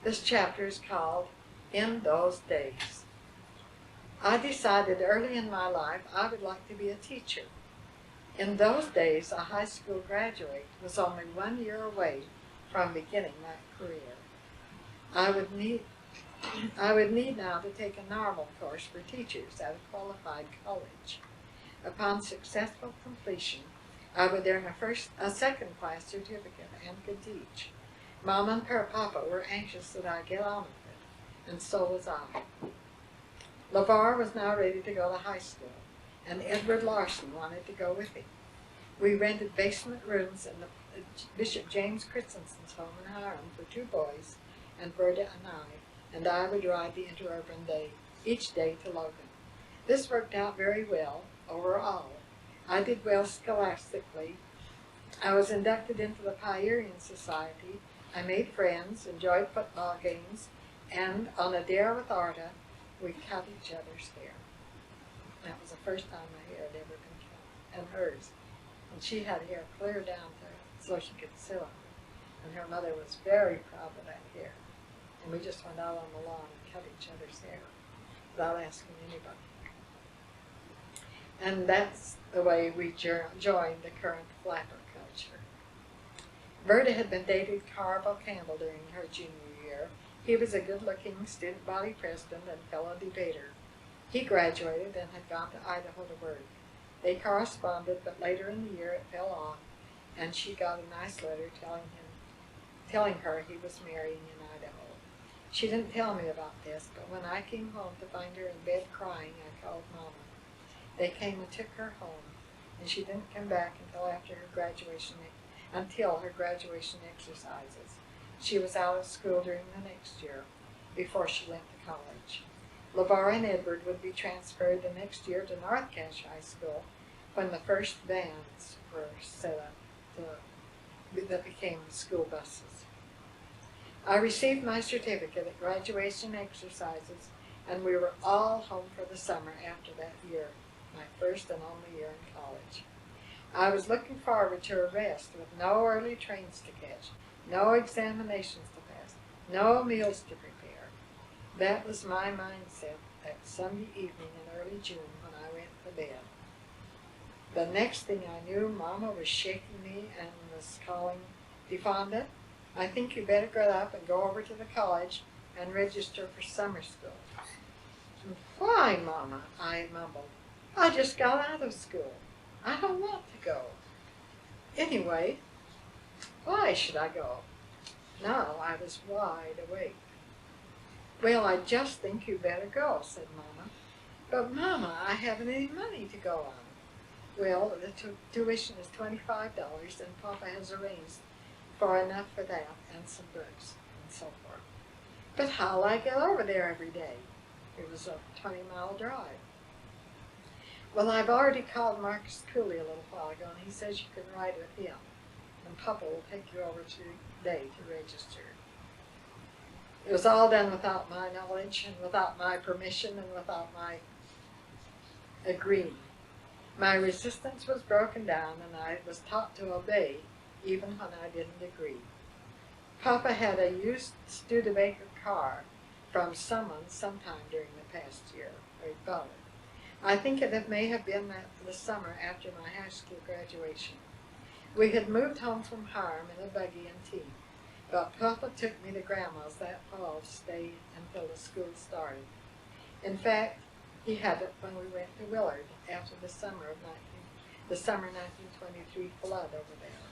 This chapter is called In Those Days. I decided early in my life I would like to be a teacher. In those days, a high school graduate was only 1 year away from beginning that career. I would need now to take a normal course for teachers at a qualified college. Upon successful completion, I would earn a second-class certificate and could teach. Mom and Papa were anxious that I get on with it, and so was I. LeVar was now ready to go to high school, and Edward Larson wanted to go with him. We rented basement rooms in the Bishop James Christensen's home in Hiram for 2 boys, and Berta and I would ride the interurban each day to Logan. This worked out very well overall. I did well scholastically. I was inducted into the Pierian Society. I made friends, enjoyed football games, and on a dare with Arta, we cut each other's hair. That was the first time my hair had ever been cut, and hers. And she had hair clear down to so she could sit on it. And her mother was very proud of that hair. And we just went out on the lawn and cut each other's hair without asking anybody. And that's the way we joined the current flapper culture. Berta had been dating Carl Campbell during her junior year. He was a good-looking student body president and fellow debater. He graduated and had gone to Idaho to work. They corresponded, but later in the year it fell off, and she got a nice letter telling her he was marrying in Idaho. She didn't tell me about this, but when I came home to find her in bed crying, I called Mama. They came and took her home, and she didn't come back until her graduation exercises. She was out of school during the next year, before she went to college. LeVar and Edward would be transferred the next year to North Cache High School when the first vans were set up that became school buses. I received my certificate at graduation exercises, and we were all home for the summer after that year, my first and only year in college. I was looking forward to a rest with no early trains to catch, no examinations to pass, no meals to prepare. That was my mindset that Sunday evening in early June when I went to bed. The next thing I knew, Mama was shaking me and was calling, "Defonda, I think you better get up and go over to the college and register for summer school." "Why, Mama?" I mumbled. "I just got out of school. I don't want to go." "Anyway, why should I go?" Now I was wide awake. "Well, I just think you better go," said Mama. "But Mama, I haven't any money to go on." "Well, the tuition is $25, and Papa has arranged for enough for that and some books and so forth." "But how'll I get over there every day?" It was a 20-mile drive. "Well, I've already called Marcus Cooley a little while ago, and he says you can ride with him, and Papa will take you over today to register." It was all done without my knowledge and without my permission and without my agreeing. My resistance was broken down, and I was taught to obey even when I didn't agree. Papa had a used Studebaker car from someone sometime during the past year, or he bought it. I think it may have been the summer after my high school graduation. We had moved home from Hiram in a buggy and team, but Papa took me to Grandma's that fall to stay until the school started. In fact, he had it when we went to Willard after the summer 1923 flood over there.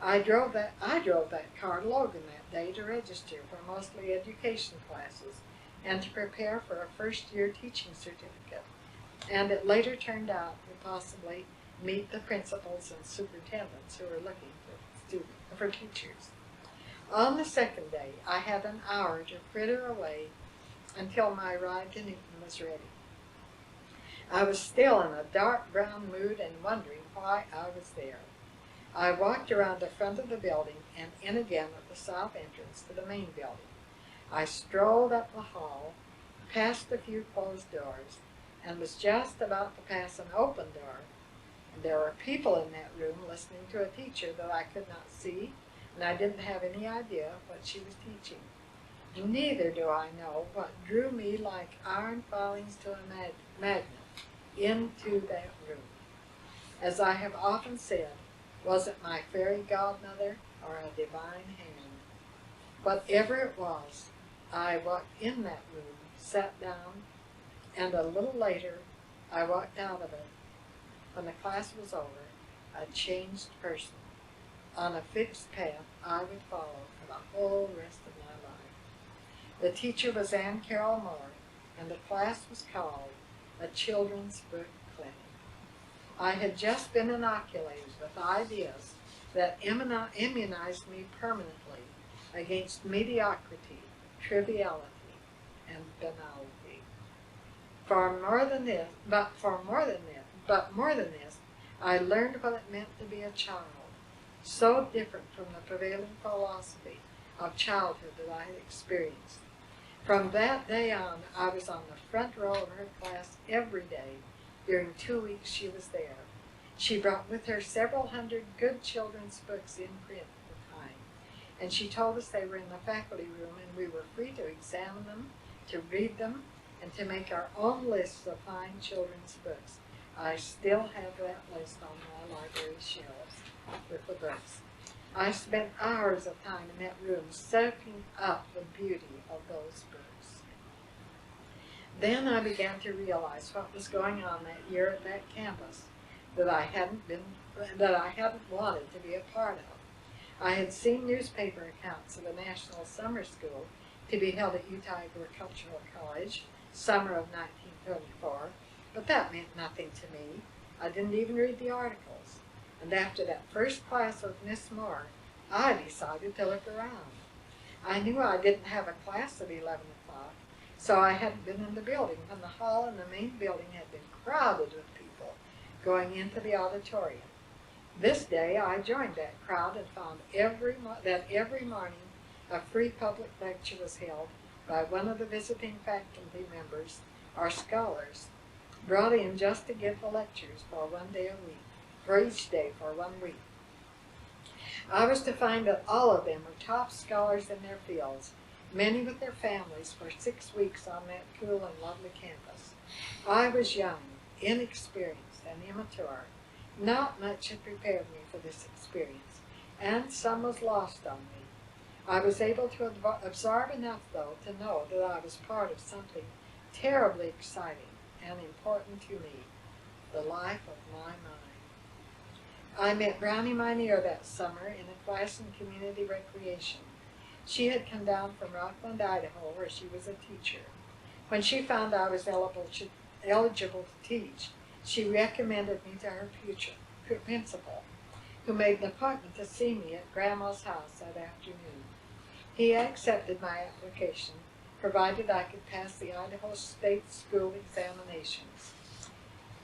I drove that car to Logan that day to register for mostly education classes and to prepare for a first-year teaching certificate. And it later turned out to possibly meet the principals and superintendents who were looking for teachers. On the second day, I had an hour to fritter away until my ride to Newton was ready. I was still in a dark brown mood and wondering why I was there. I walked around the front of the building and in again at the south entrance to the main building. I strolled up the hall, past a few closed doors, and was just about to pass an open door. And there were people in that room listening to a teacher that I could not see, and I didn't have any idea what she was teaching. Neither do I know what drew me like iron filings to a magnet into that room. As I have often said, was it my fairy godmother or a divine hand? Whatever it was, I walked in that room, sat down, and a little later I walked out of it. When the class was over, a changed person, on a fixed path I would follow for the whole rest of my life. The teacher was Ann Carroll Moore, and the class was called A Children's Book Clinic. I had just been inoculated with ideas that immunized me permanently against mediocrity, triviality, and banality. More than this, I learned what it meant to be a child, so different from the prevailing philosophy of childhood that I had experienced. From that day on, I was on the front row of her class every day during 2 weeks she was there. She brought with her several hundred good children's books in print at the time, and she told us they were in the faculty room and we were free to examine them, to read them, and to make our own lists of fine children's books. I still have that list on my library shelves with the books. I spent hours of time in that room soaking up the beauty of those books. Then I began to realize what was going on that year at that campus that I hadn't wanted to be a part of. I had seen newspaper accounts of a national summer school to be held at Utah Agricultural College, summer of 1934, but that meant nothing to me. I didn't even read the articles. And after that first class with Miss Moore, I decided to look around. I knew I didn't have a class at 11 o'clock, so I hadn't been in the building when the hall in the main building had been crowded with people going into the auditorium. This day I joined that crowd and found that every morning a free public lecture was held by one of the visiting faculty members or scholars, brought in just to give the lectures for each day for 1 week. I was to find that all of them were top scholars in their fields, many with their families for 6 weeks on that cool and lovely campus. I was young, inexperienced, and immature. Not much had prepared me for this experience, and some was lost on me. I was able to absorb enough, though, to know that I was part of something terribly exciting and important to me, the life of my mind. I met Brownie Minear that summer in a class in community recreation. She had come down from Rockland, Idaho, where she was a teacher. When she found I was eligible to teach, she recommended me to her future principal, who made an appointment to see me at Grandma's house that afternoon. He accepted my application, provided I could pass the Idaho State School examinations.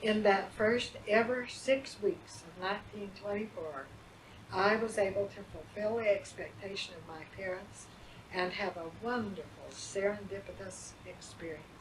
In that first ever 6 weeks of 1924, I was able to fulfill the expectation of my parents and have a wonderful serendipitous experience.